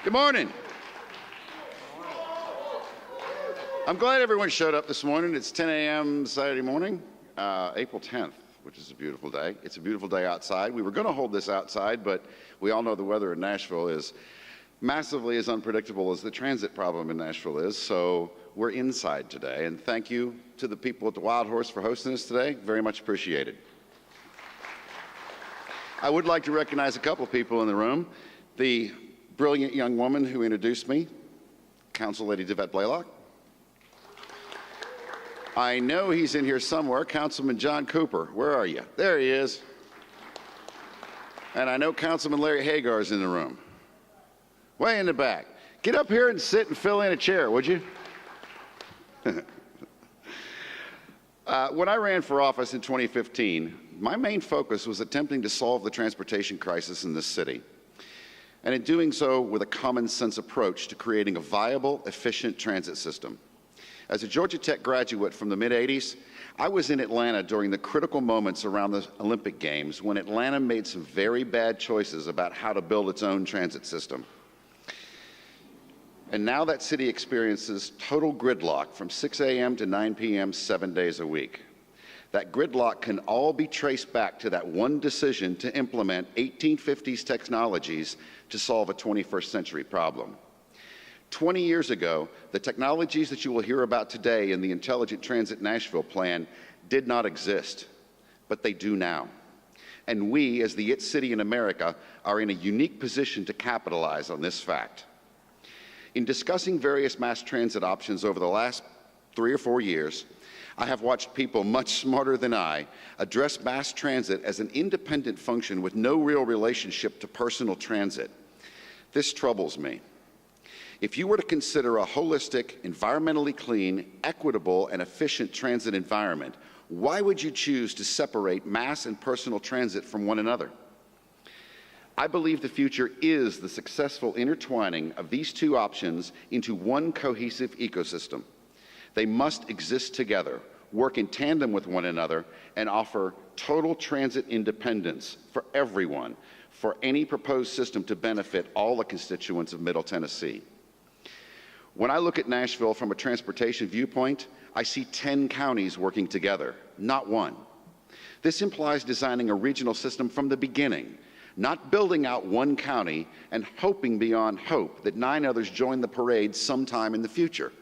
Good morning. I'm glad everyone showed up this morning. It's 10 a.m. Saturday morning, April 10th, which is a beautiful day. It's a beautiful day outside. We were going to hold this outside, but we all know the weather in Nashville is massively as unpredictable as the transit problem in Nashville is, so we're inside today. And thank you to the people at the Wild Horse for hosting us today. Very much appreciated. I would like to recognize a couple of people in the room. The brilliant young woman who introduced me, Council Lady Devette Blaylock. I know he's in here somewhere, Councilman John Cooper. Where are you? There he is. And I know Councilman Larry Hagar is in the room. Way in the back. Get up here and sit and fill in a chair, would you? When I ran for office in 2015, my main focus was attempting to solve the transportation crisis in this city. And in doing so with a common sense approach to creating a viable, efficient transit system. As a Georgia Tech graduate from the mid-'80s, I was in Atlanta during the critical moments around the Olympic Games when Atlanta made some very bad choices about how to build its own transit system. And now that city experiences total gridlock from 6 a.m. to 9 p.m. 7 days a week. That gridlock can all be traced back to that one decision to implement 1850s technologies to solve a 21st century problem. 20 years ago, the technologies that you will hear about today in the Intelligent Transit Nashville plan did not exist, but they do now. And we, as the IT city in America, are in a unique position to capitalize on this fact. In discussing various mass transit options over the last 3 or 4 years, I have watched people much smarter than I address mass transit as an independent function with no real relationship to personal transit. This troubles me. If you were to consider a holistic, environmentally clean, equitable, and efficient transit environment, why would you choose to separate mass and personal transit from one another? I believe the future is the successful intertwining of these two options into one cohesive ecosystem. They must exist together, work in tandem with one another, and offer total transit independence for everyone, for any proposed system to benefit all the constituents of Middle Tennessee. When I look at Nashville from a transportation viewpoint, I see 10 counties working together, not one. This implies designing a regional system from the beginning, not building out one county and hoping beyond hope that 9 others join the parade sometime in the future.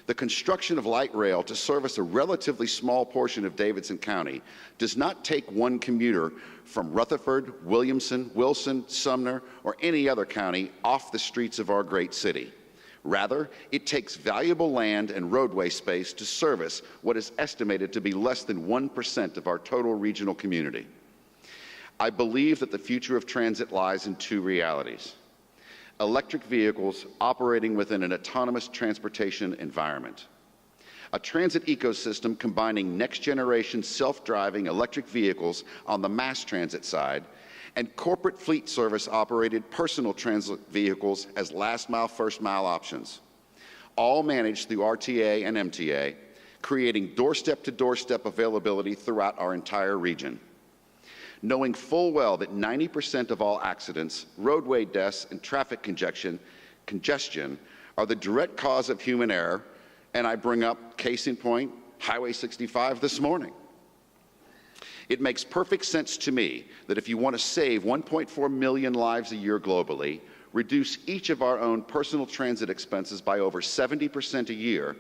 The construction of light rail to service a relatively small portion of Davidson County does not take one commuter from Rutherford, Williamson, Wilson, Sumner, or any other county off the streets of our great city. Rather, it takes valuable land and roadway space to service what is estimated to be less than 1% of our total regional community. I believe that the future of transit lies in 2 realities: electric vehicles operating within an autonomous transportation environment, a transit ecosystem combining next-generation self-driving electric vehicles on the mass transit side, and corporate fleet service-operated personal transit vehicles as last-mile, first-mile options, all managed through RTA and MTA, creating doorstep-to-doorstep availability throughout our entire region. Knowing full well that 90% of all accidents, roadway deaths, and traffic congestion are the direct cause of human error, and I bring up, case in point, Highway 65 this morning. It makes perfect sense to me that if you want to save 1.4 million lives a year globally, reduce each of our own personal transit expenses by over 70% a year,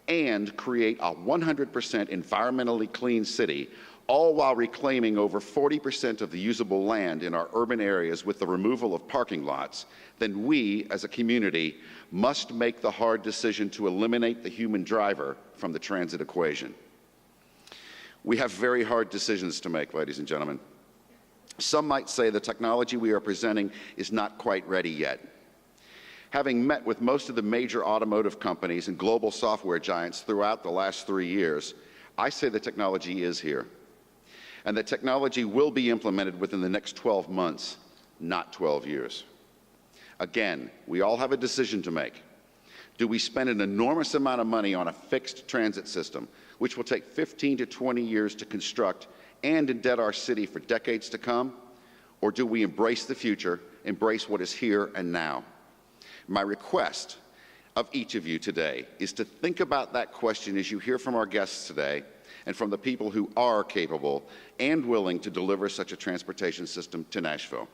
and create a 100% environmentally clean city, all while reclaiming over 40% of the usable land in our urban areas with the removal of parking lots, then we, as a community, must make the hard decision to eliminate the human driver from the transit equation. We have very hard decisions to make, ladies and gentlemen. Some might say the technology we are presenting is not quite ready yet. Having met with most of the major automotive companies and global software giants throughout the last 3 years, I say the technology is here. And the technology will be implemented within the next 12 months, not 12 years. Again, we all have a decision to make. Do we spend an enormous amount of money on a fixed transit system, which will take 15 to 20 years to construct and indebt our city for decades to come? Or do we embrace the future, embrace what is here and now? My request of each of you today is to think about that question as you hear from our guests today and from the people who are capable and willing to deliver such a transportation system to Nashville.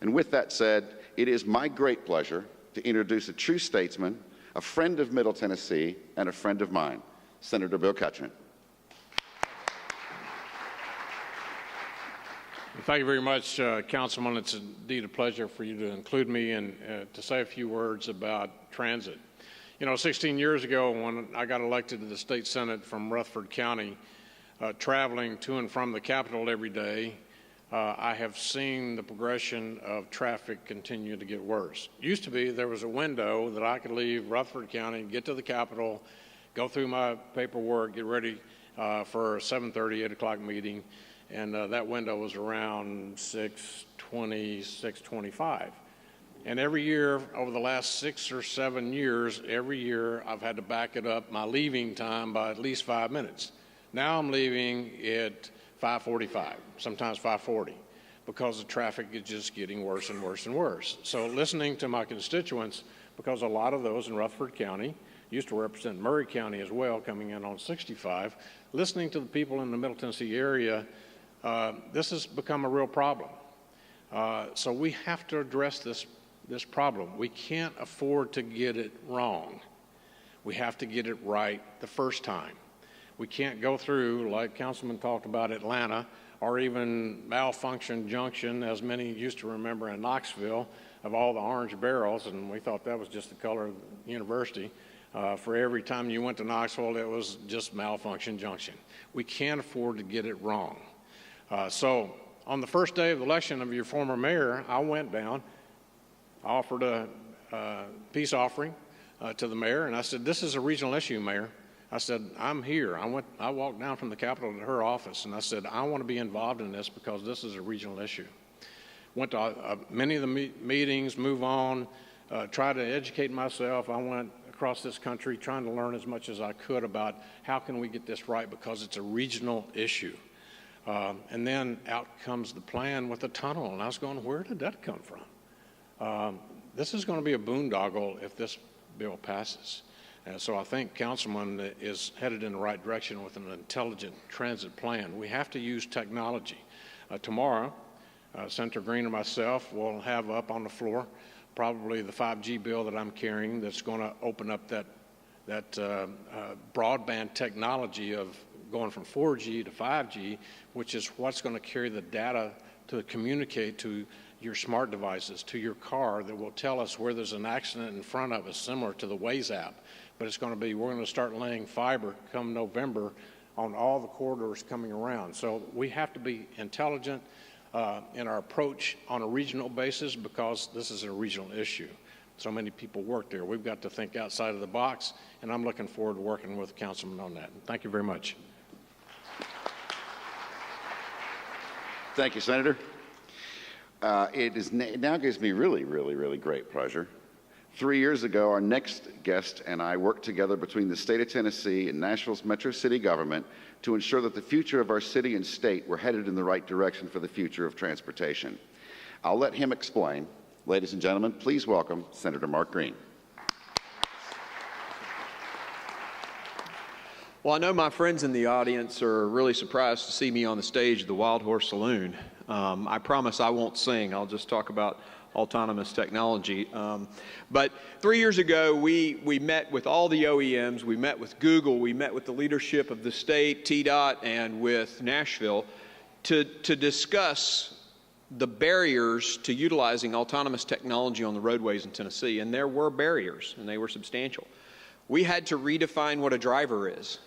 And with that said, it is my great pleasure to introduce a true statesman, a friend of Middle Tennessee, and a friend of mine, Senator Bill Cutchin. Thank you very much, Councilman. It's indeed a pleasure for you to include me and to say a few words about transit. You know, 16 years ago when I got elected to the state senate from Rutherford County, traveling to and from the Capitol every day, I have seen the progression of traffic continue to get worse. Used to be there was a window that I could leave Rutherford County, get to the Capitol, go through my paperwork, get ready for a 7:30, 8 o'clock meeting, and that window was around 6:20, 6:25. And every year, over the last 6 or 7 years, every year I've had to back it up, my leaving time, by at least 5 minutes. Now I'm leaving at 5:45, sometimes 5:40, because the traffic is just getting worse and worse and worse. So listening to my constituents, because a lot of those in Rutherford County used to represent Murray County as well, coming in on 65, listening to the people in the Middle Tennessee area, this has become a real problem. So we have to address this problem. We can't afford to get it wrong. We have to get it right the first time. We can't go through, like Councilman talked about, Atlanta, or even Malfunction Junction, as many used to remember in Knoxville, of all the orange barrels, and we thought that was just the color of the university. For every time you went to Knoxville, it was just Malfunction Junction. We can't afford to get it wrong. So on the first day of the election of your former mayor, I went down, offered a peace offering to the mayor, and I said, this is a regional issue, Mayor. I said, I'm here. I walked down from the Capitol to her office, and I said, I want to be involved in this because this is a regional issue. Went to many of the meetings, move on, tried to educate myself. I went across this country trying to learn as much as I could about how can we get this right because it's a regional issue. And then out comes the plan with the tunnel, and I was going, where did that come from? This is going to be a boondoggle if this bill passes. And so I think Councilman is headed in the right direction with an intelligent transit plan. We have to use technology. Tomorrow, Senator Green and myself will have up on the floor probably the 5G bill that I'm carrying that's going to open up that broadband technology of going from 4G to 5G, which is what's going to carry the data to communicate to your smart devices, to your car, that will tell us where there's an accident in front of us, similar to the Waze app. But it's going to be, we're going to start laying fiber come November on all the corridors coming around. So we have to be intelligent in our approach on a regional basis because this is a regional issue. So many people work there. We've got to think outside of the box, and I'm looking forward to working with Councilman on that. Thank you very much. Thank you, Senator. It now gives me really great pleasure. 3 years ago, our next guest and I worked together between the state of Tennessee and Nashville's Metro City government to ensure that the future of our city and state were headed in the right direction for the future of transportation. I'll let him explain. Ladies and gentlemen, please welcome Senator Mark Green. Well, I know my friends in the audience are really surprised to see me on the stage of the Wild Horse Saloon. I promise I won't sing. I'll just talk about autonomous technology. But 3 years ago, we met with all the OEMs. We met with Google. We met with the leadership of the state, TDOT, and with Nashville to discuss the barriers to utilizing autonomous technology on the roadways in Tennessee. And there were barriers, and they were substantial. We had to redefine what a driver is.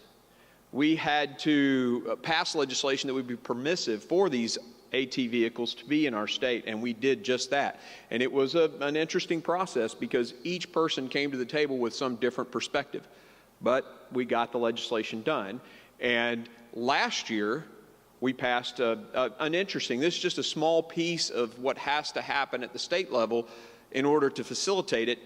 We had to pass legislation that would be permissive for these AT vehicles to be in our state, and we did just that. And it was an interesting process because each person came to the table with some different perspective. But we got the legislation done. And last year, we passed this is just a small piece of what has to happen at the state level in order to facilitate it,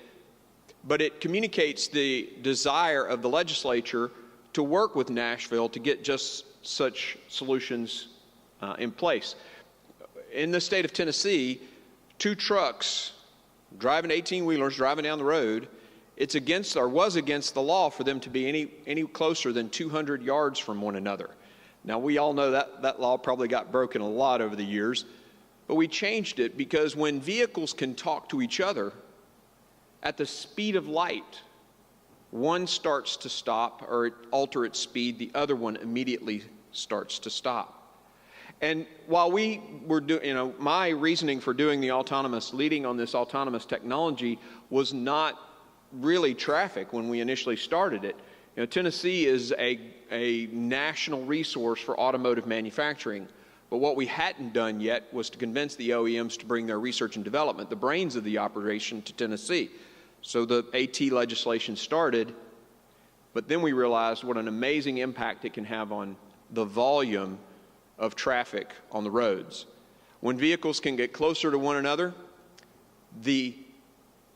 but it communicates the desire of the legislature to work with Nashville to get just such solutions in place. In the state of Tennessee, 2 trucks driving 18-wheelers, driving down the road, it's against, or was against the law for them to be any closer than 200 yards from one another. Now, we all know that law probably got broken a lot over the years, but we changed it because when vehicles can talk to each other at the speed of light, one starts to stop or alter its speed, the other one immediately starts to stop. And while we were doing, my reasoning for doing leading on this autonomous technology was not really traffic when we initially started it. Tennessee is a national resource for automotive manufacturing, but what we hadn't done yet was to convince the OEMs to bring their research and development, the brains of the operation, to Tennessee. So the AT legislation started, but then we realized what an amazing impact it can have on the volume of traffic on the roads. When vehicles can get closer to one another, the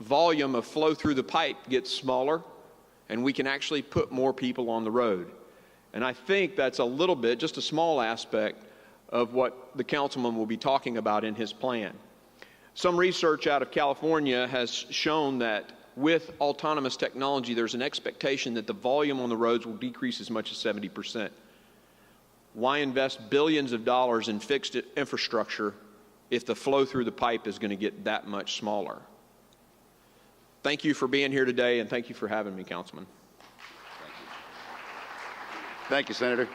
volume of flow through the pipe gets smaller, and we can actually put more people on the road. And I think that's a little bit, just a small aspect of what the councilman will be talking about in his plan. Some research out of California has shown that with autonomous technology, there's an expectation that the volume on the roads will decrease as much as 70%. Why invest billions of dollars in fixed infrastructure if the flow through the pipe is going to get that much smaller? Thank you for being here today, and thank you for having me, Councilman. Thank you, Senator.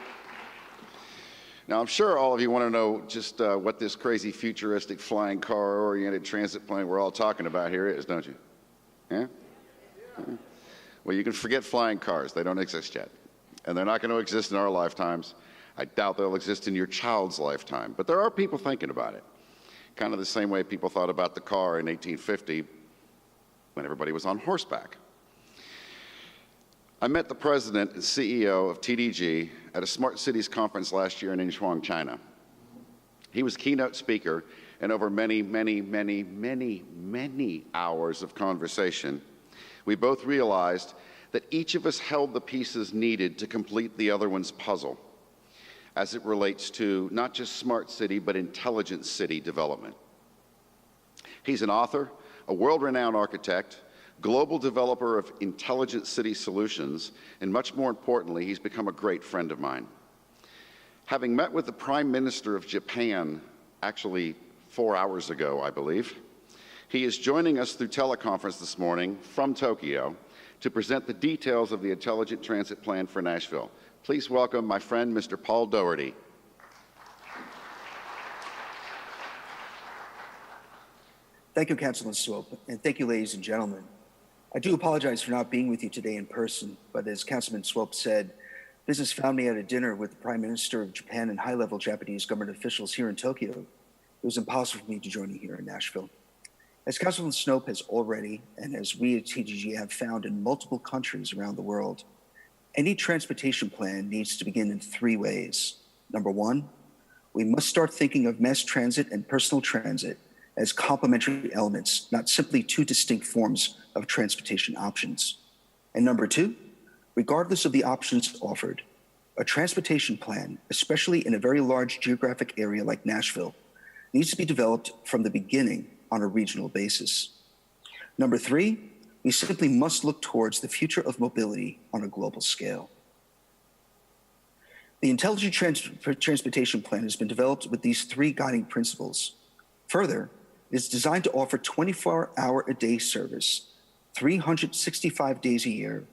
Now, I'm sure all of you want to know just what this crazy futuristic flying car-oriented transit plan we're all talking about here is, don't you? Yeah? Well, you can forget flying cars. They don't exist yet. And they're not going to exist in our lifetimes. I doubt they'll exist in your child's lifetime. But there are people thinking about it. Kind of the same way people thought about the car in 1850 when everybody was on horseback. I met the president and CEO of TDG at a Smart Cities conference last year in Incheon, China. He was keynote speaker, and over many hours of conversation, we both realized that each of us held the pieces needed to complete the other one's puzzle as it relates to not just smart city, but intelligent city development. He's an author, a world-renowned architect, global developer of intelligent city solutions, and much more importantly, he's become a great friend of mine. Having met with the Prime Minister of Japan, actually 4 hours ago, I believe, he is joining us through teleconference this morning from Tokyo to present the details of the Intelligent Transit Plan for Nashville. Please welcome my friend, Mr. Paul Doherty. Thank you, Councilman Swope, and thank you, ladies and gentlemen. I do apologize for not being with you today in person, but as Councilman Swope said, business found me at a dinner with the Prime Minister of Japan and high-level Japanese government officials here in Tokyo. It was impossible for me to join you here in Nashville. As Councilman Swope has already, and as we at TGG have found in multiple countries around the world, any transportation plan needs to begin in 3 ways. Number 1, we must start thinking of mass transit and personal transit as complementary elements, not simply 2 distinct forms of transportation options. And number 2, regardless of the options offered, a transportation plan, especially in a very large geographic area like Nashville, needs to be developed from the beginning on a regional basis. Number 3, we simply must look towards the future of mobility on a global scale. The Intelligent Transportation Plan has been developed with these 3 guiding principles. Further, it is designed to offer 24-hour-a-day service, 365 days a year,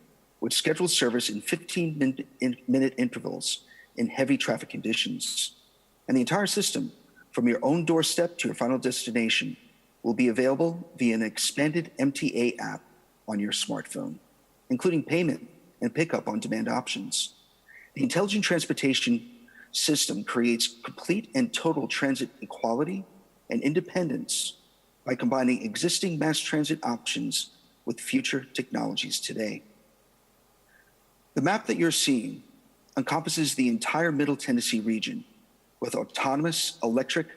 with scheduled service in 15-minute intervals in heavy traffic conditions. And the entire system, from your own doorstep to your final destination, will be available via an expanded MTA app on your smartphone, including payment and pickup on demand options. The Intelligent Transportation System creates complete and total transit equality and independence by combining existing mass transit options with future technologies today. The map that you're seeing encompasses the entire Middle Tennessee region with autonomous, electric,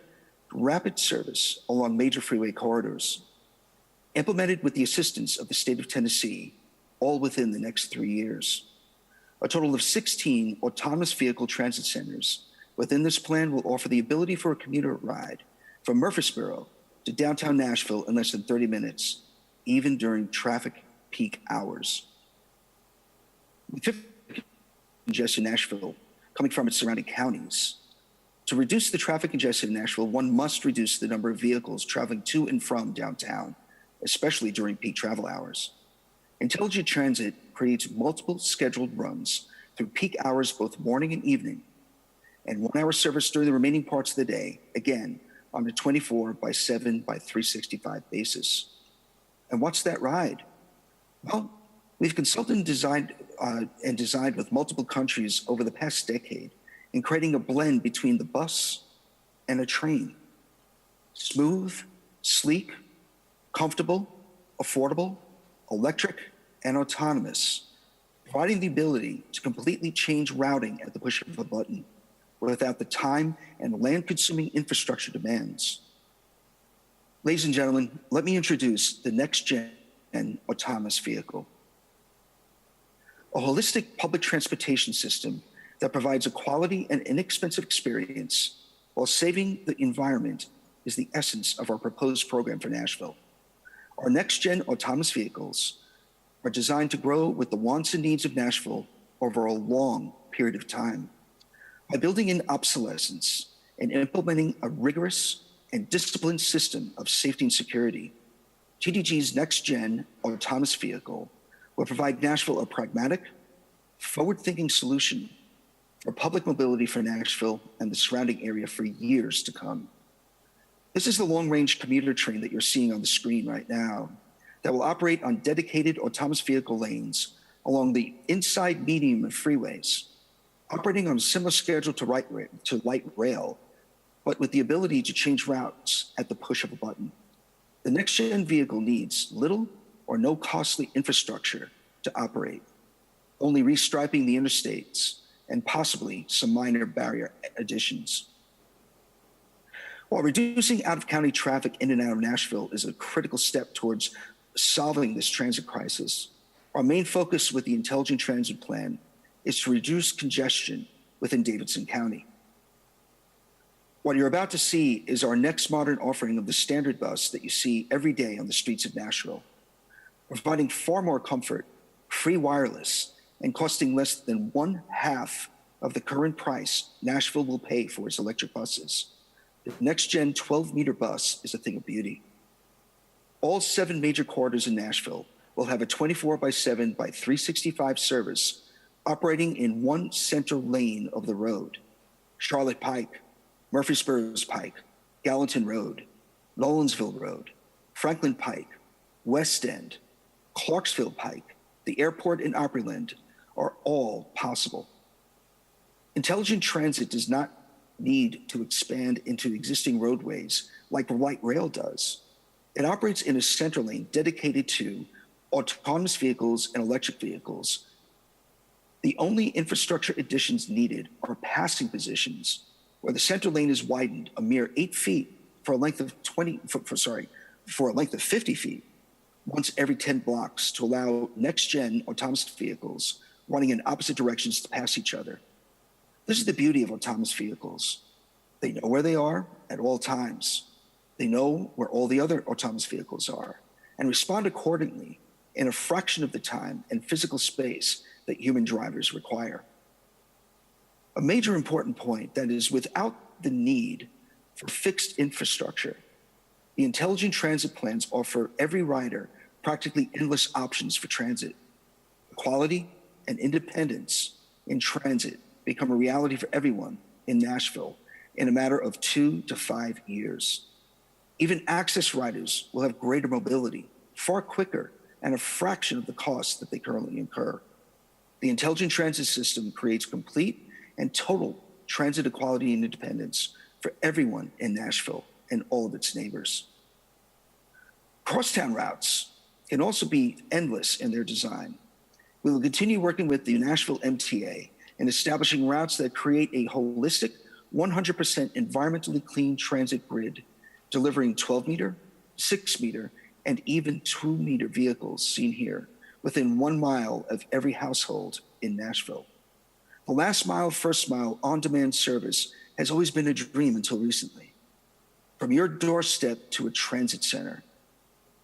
rapid service along major freeway corridors, implemented with the assistance of the state of Tennessee, all within the next 3 years. A total of 16 autonomous vehicle transit centers within this plan will offer the ability for a commuter ride from Murfreesboro to downtown Nashville in less than 30 minutes, even during traffic peak hours. With 50 congestion in Nashville coming from its surrounding counties, to reduce the traffic congestion in Nashville, one must reduce the number of vehicles traveling to and from downtown, especially during peak travel hours. Intelligent Transit creates multiple scheduled runs through peak hours, both morning and evening, and 1 hour service during the remaining parts of the day, again, on a 24/7/365 basis. And what's that ride? Well, we've consulted and designed with multiple countries over the past decade in creating a blend between the bus and a train. Smooth, sleek, comfortable, affordable, electric, and autonomous, providing the ability to completely change routing at the push of a button without the time and land-consuming infrastructure demands. Ladies and gentlemen, let me introduce the next-gen autonomous vehicle. A holistic public transportation system that provides a quality and inexpensive experience while saving the environment is the essence of our proposed program for Nashville. Our next-gen autonomous vehicles are designed to grow with the wants and needs of Nashville over a long period of time. By building in obsolescence and implementing a rigorous and disciplined system of safety and security, TDG's next-gen autonomous vehicle will provide Nashville a pragmatic, forward-thinking solution for public mobility for Nashville and the surrounding area for years to come. This is the long-range commuter train that you're seeing on the screen right now that will operate on dedicated autonomous vehicle lanes along the inside medium of freeways, operating on a similar schedule to light rail, but with the ability to change routes at the push of a button. The next-gen vehicle needs little or no costly infrastructure to operate, only restriping the interstates and possibly some minor barrier additions. While reducing out-of-county traffic in and out of Nashville is a critical step towards solving this transit crisis, our main focus with the Intelligent Transit Plan is to reduce congestion within Davidson County. What you're about to see is our next modern offering of the standard bus that you see every day on the streets of Nashville, providing far more comfort, free wireless, and costing less than 1/2 of the current price Nashville will pay for its electric buses. The next-gen 12-meter bus is a thing of beauty. All 7 major corridors in Nashville will have a 24/7/365 service operating in one central lane of the road. Charlotte Pike, Murfreesboro's Pike, Gallatin Road, Nolensville Road, Franklin Pike, West End, Clarksville Pike, the airport in Opryland are all possible. Intelligent Transit does not need to expand into existing roadways like light rail does. It operates in a center lane dedicated to autonomous vehicles and electric vehicles. The only infrastructure additions needed are passing positions where the center lane is widened a mere 8 feet for a length of 50 feet once every 10 blocks to allow next-gen autonomous vehicles running in opposite directions to pass each other. This is the beauty of autonomous vehicles. They know where they are at all times. They know where all the other autonomous vehicles are and respond accordingly in a fraction of the time and physical space that human drivers require. A major important point that is without the need for fixed infrastructure, the Intelligent Transit Plans offer every rider practically endless options for transit. Equality and independence in transit become a reality for everyone in Nashville in a matter of 2 to 5 years. Even access riders will have greater mobility, far quicker, and a fraction of the costs that they currently incur. The Intelligent Transit System creates complete and total transit equality and independence for everyone in Nashville and all of its neighbors. Crosstown routes can also be endless in their design. We will continue working with the Nashville MTA in establishing routes that create a holistic, 100% environmentally clean transit grid, delivering 12-meter, 6-meter, and even 2-meter vehicles seen here within 1 mile of every household in Nashville. The last mile, first mile on-demand service has always been a dream until recently. from your doorstep to a transit center,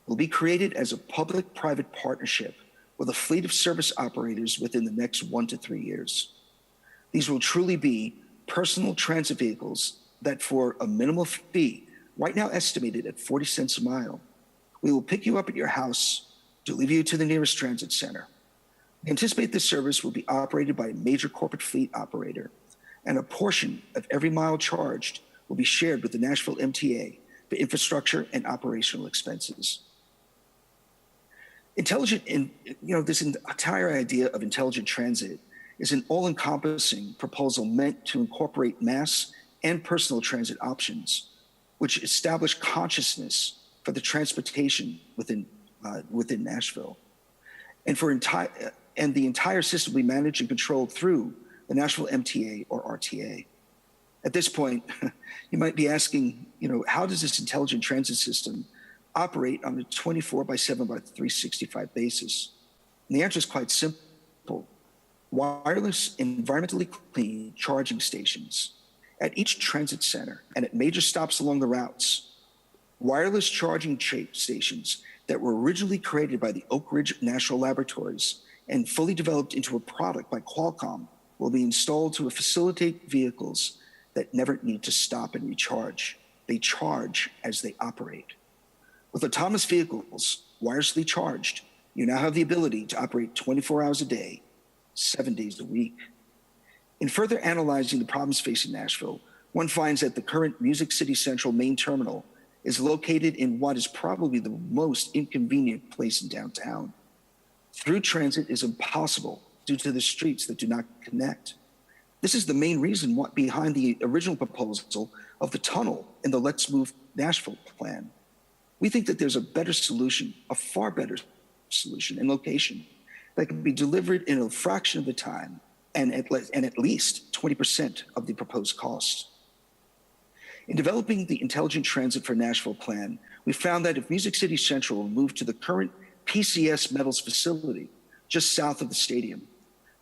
will be created as a public-private partnership with a fleet of service operators within the next 1 to 3 years. These will truly be personal transit vehicles that, for a minimal fee, right now estimated at 40 cents a mile, we will pick you up at your house, deliver you to the nearest transit center. We anticipate this service will be operated by a major corporate fleet operator, and a portion of every mile charged will be shared with the Nashville MTA for infrastructure and operational expenses. This entire idea of intelligent transit is an all-encompassing proposal meant to incorporate mass and personal transit options, which establish consciousness for the transportation within Nashville, and the entire system will be managed and controlled through the Nashville MTA or RTA. At this point, you might be asking, how does this intelligent transit system operate on a 24/7/365 basis? And the answer is quite simple. Wireless, environmentally clean charging stations at each transit center and at major stops along the routes. Wireless charging stations that were originally created by the Oak Ridge National Laboratories and fully developed into a product by Qualcomm will be installed to facilitate vehicles that never need to stop and recharge. They charge as they operate. With autonomous vehicles wirelessly charged, you now have the ability to operate 24 hours a day, 7 days a week. In further analyzing the problems facing Nashville, one finds that the current Music City Central main terminal is located in what is probably the most inconvenient place in downtown. Through transit is impossible due to the streets that do not connect. This is the main reason behind the original proposal of the tunnel in the Let's Move Nashville plan. We think that there's a better solution, a far better solution and location that can be delivered in a fraction of the time and at least 20% of the proposed cost. In developing the Intelligent Transit for Nashville plan, we found that if Music City Central were moved to the current PCS Metals facility just south of the stadium,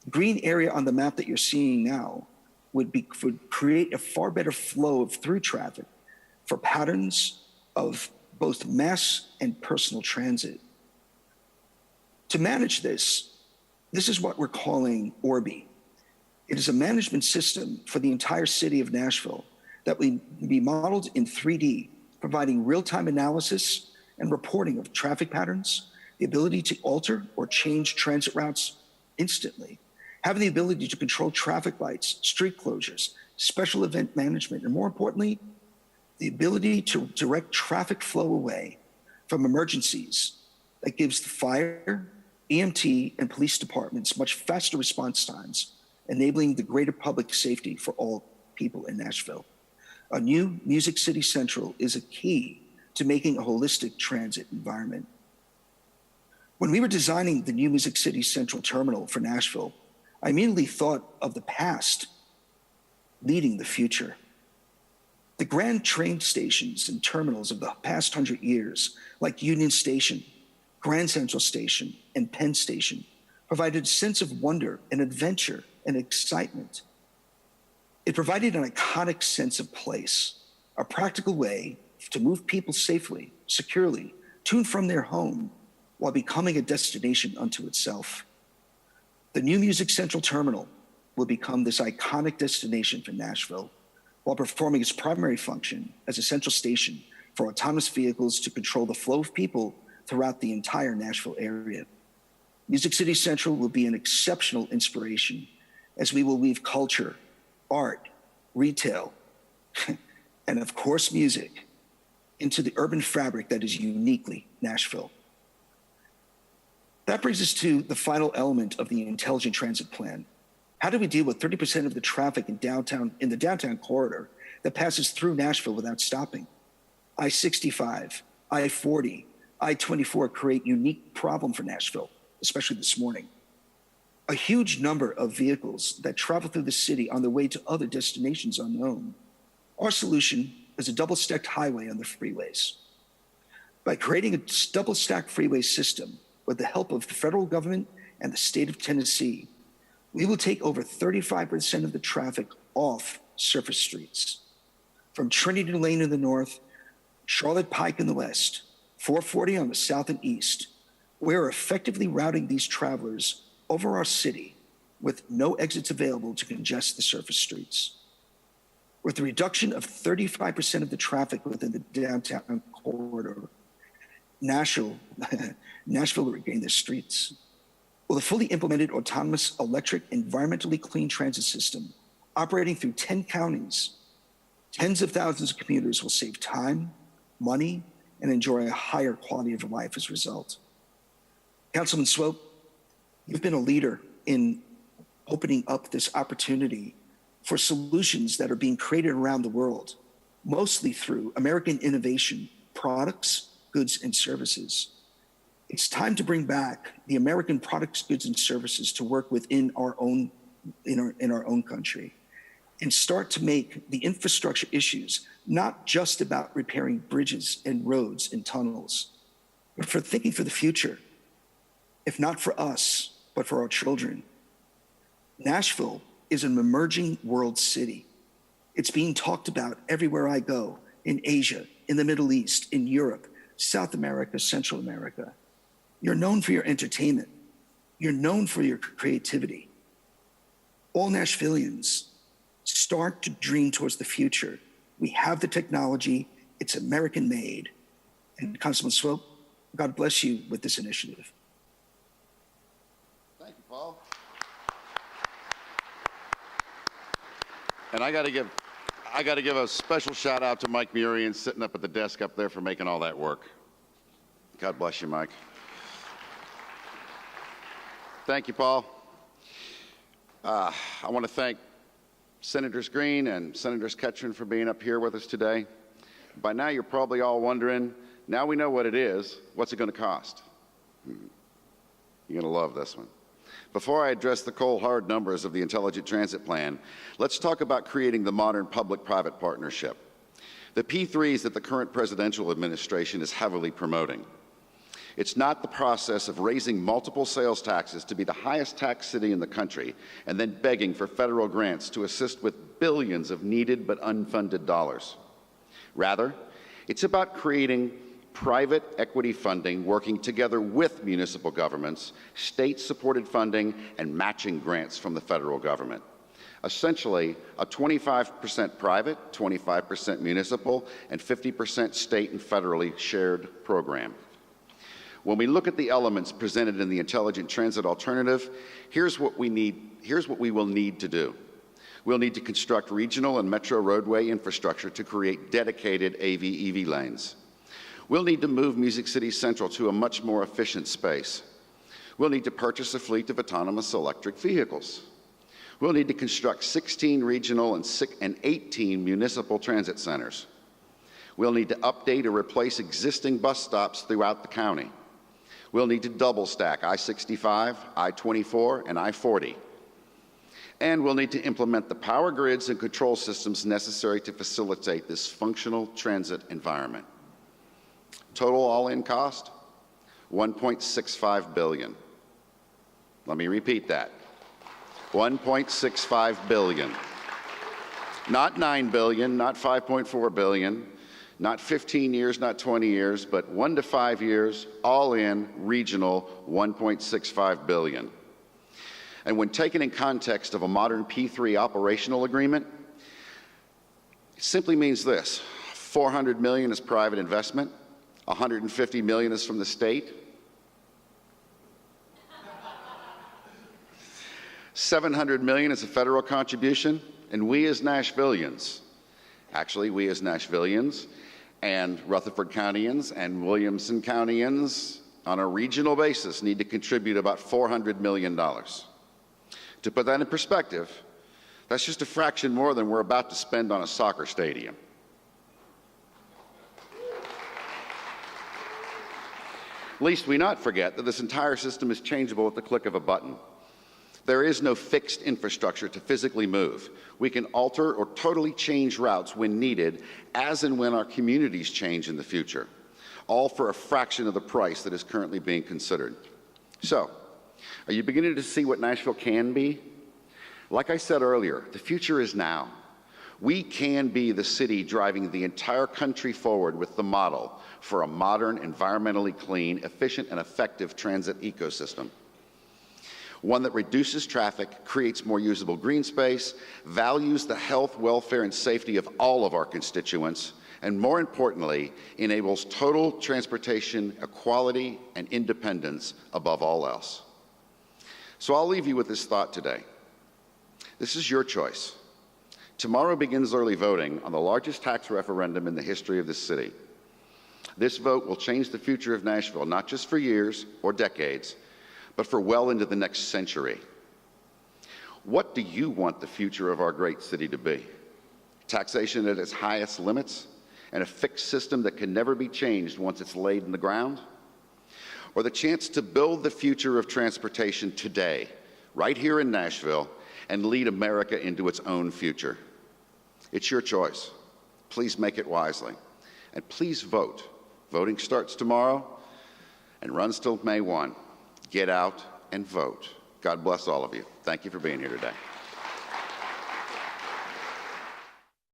the green area on the map that you're seeing now would create a far better flow of through traffic for patterns of both mass and personal transit. To manage this is what we're calling Orbi. It is a management system for the entire city of Nashville that will be modeled in 3D, providing real-time analysis and reporting of traffic patterns, the ability to alter or change transit routes instantly, having the ability to control traffic lights, street closures, special event management, and more importantly, the ability to direct traffic flow away from emergencies that gives the fire, EMT, and police departments much faster response times, enabling the greater public safety for all people in Nashville. A new Music City Central is a key to making a holistic transit environment. When we were designing the new Music City Central terminal for Nashville, I immediately thought of the past leading the future. The grand train stations and terminals of the past 100 years, like Union Station, Grand Central Station, and Penn Station, provided a sense of wonder and adventure and excitement. It provided an iconic sense of place, a practical way to move people safely, securely, to and from their home, while becoming a destination unto itself. The new Music Central Terminal will become this iconic destination for Nashville, while performing its primary function as a central station for autonomous vehicles to control the flow of people throughout the entire Nashville area. Music City Central will be an exceptional inspiration as we will weave culture, art, retail, and of course music into the urban fabric that is uniquely Nashville. That brings us to the final element of the Intelligent Transit Plan. How do we deal with 30% of the traffic in the downtown corridor that passes through Nashville without stopping? I-65, I-40, I-24 create unique problem for Nashville, especially this morning. A huge number of vehicles that travel through the city on their way to other destinations unknown. Our solution is a double-stacked highway on the freeways. By creating a double-stacked freeway system with the help of the federal government and the state of Tennessee, we will take over 35% of the traffic off surface streets. From Trinity Lane in the north Charlotte Pike in the west, 440 on the south and east. We're effectively routing these travelers over our city with no exits available to congest the surface streets. With a reduction of 35% of the traffic within the downtown corridor, Nashville will regain their streets. With a fully implemented autonomous electric environmentally clean transit system operating through 10 counties, tens of thousands of commuters will save time, money, and enjoy a higher quality of life as a result. Councilman Swope, you've been a leader in opening up this opportunity for solutions that are being created around the world, mostly through American innovation, products, goods, and services. It's time to bring back the American products, goods, and services to work within our own, in our own country, and start to make the infrastructure issues not just about repairing bridges and roads and tunnels, but for thinking for the future, if not for us, but for our children. Nashville is an emerging world city. It's being talked about everywhere I go, in Asia, in the Middle East, in Europe, South America, Central America. You're known for your entertainment. You're known for your creativity. All Nashvillians, start to dream towards the future. We have the technology. It's American made. And Councilman Swope, God bless you with this initiative. Thank you, Paul. And I got to give a special shout out to Mike Murian sitting up at the desk up there for making all that work. God bless you, Mike. Thank you, Paul. I want to thank Senators Green and Senators Ketchum for being up here with us today. By now, you're probably all wondering, now we know what it is, what's it going to cost? You're going to love this one. Before I address the cold, hard numbers of the Intelligent Transit Plan, let's talk about creating the modern public-private partnership, the P3s that the current presidential administration is heavily promoting. It's not the process of raising multiple sales taxes to be the highest tax city in the country and then begging for federal grants to assist with billions of needed but unfunded dollars. Rather, it's about creating private equity funding working together with municipal governments, state-supported funding, and matching grants from the federal government. Essentially, a 25% private, 25% municipal, and 50% state and federally shared program. When we look at the elements presented in the Intelligent Transit Alternative, here's what we will need to do. We'll need to construct regional and metro roadway infrastructure to create dedicated AV/EV lanes. We'll need to move Music City Central to a much more efficient space. We'll need to purchase a fleet of autonomous electric vehicles. We'll need to construct 16 regional and 18 municipal transit centers. We'll need to update or replace existing bus stops throughout the county. We'll need to double stack I-65, I-24, and I-40. And we'll need to implement the power grids and control systems necessary to facilitate this functional transit environment. Total all-in cost, $1.65 billion. Let me repeat that. $1.65 billion. Not $9 billion, not $5.4 billion, not 15 years, not 20 years, but 1 to 5 years, all in, regional, $1.65 billion. And when taken in context of a modern P3 operational agreement, it simply means this: $400 million is private investment, $150 million is from the state, $700 million is a federal contribution, and we as Nashvillians, and Rutherford Countyans and Williamson Countyans on a regional basis need to contribute about $400 million. To put that in perspective, that's just a fraction more than we're about to spend on a soccer stadium. Least we not forget that this entire system is changeable at the click of a button. There is no fixed infrastructure to physically move. We can alter or totally change routes when needed, as and when our communities change in the future, all for a fraction of the price that is currently being considered. So, are you beginning to see what Nashville can be? Like I said earlier, the future is now. We can be the city driving the entire country forward with the model for a modern, environmentally clean, efficient, and effective transit ecosystem. One that reduces traffic, creates more usable green space, values the health, welfare, and safety of all of our constituents, and more importantly, enables total transportation equality and independence above all else. So I'll leave you with this thought today. This is your choice. Tomorrow begins early voting on the largest tax referendum in the history of this city. This vote will change the future of Nashville, not just for years or decades, but for well into the next century. What do you want the future of our great city to be? Taxation at its highest limits and a fixed system that can never be changed once it's laid in the ground? Or the chance to build the future of transportation today, right here in Nashville, and lead America into its own future? It's your choice. Please make it wisely. And please vote. Voting starts tomorrow and runs till May 1. Get out and vote. God bless all of you. Thank you for being here today.